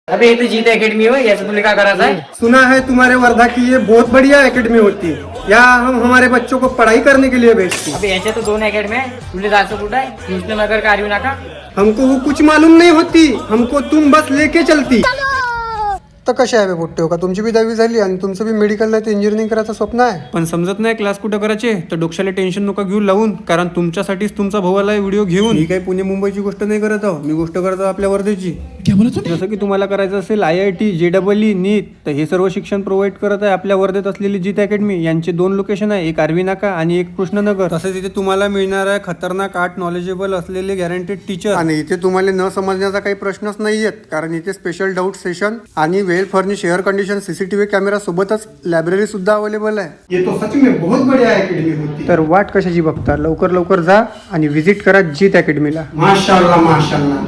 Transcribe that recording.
अबे ये तो जीत अकेडमी हो, याचं तुला काय करायचं आहे? सुना है तुम्हारे वर्धा की ये बहुत बढ़िया एकेडमी होती है। यहाँ हम हमारे बच्चों को पढ़ाई करने के लिए भेजते हैं। अबे याच्या तर 2 अकॅडमी आहे, तुला जायचं कुठं आहे? कृष्णनगर का आर्वी नाका? हमको वो कुछ मालूम नहीं होती, हमको तुम बस लेके चलती। तर कशा आहे पोट्टे हो का, तुमची बी 10वी झाली आणि तुमचं बी मेडिकल नाही तर इंजिनिअरिंग करायचं स्वप्न आहे, पण समजत नाही क्लास कुठं करायचे, तर डोक्याला टेन्शन नका घेऊ लावून, कारण तुमच्यासाठीच तुमचा भाऊ आलाय व्हिडिओ घेऊन. मी काही पुणे मुंबईची गोष्ट नाही करत आहो, मी गोष्ट करत आहो आपल्या वर्धेची. जसं की तुम्हाला करायचं असेल IIT, JEE, नीट, तर हे सर्व शिक्षण प्रोव्हाइड करत आहे आपल्या वर्धेत असलेली जीत अकॅडमी. यांचे 2 लोकेशन आहे, एक आर्वी नाका आणि एक कृष्णनगर. तसेच इथे तुम्हाला मिळणार आहे खतरनाक आर्ट नॉलेजेबल असलेले गॅरंटेड टीचर. आणि इथे तुम्हाला न समजण्याचा काही प्रश्नच नाही येत, कारण इथे स्पेशल डाऊट सेशन आणि well furnish air condition CCTV camera सोबतच लायब्ररी सुद्धा अवेलेबल आहे. ये तो सच में बहुत बढ़िया अकॅडमी होती. तर वाट कशाची बघता, लवकर जा आणि व्हिजिट करा जीत अकॅडमीला. माशाअल्लाह माशाअल्लाह.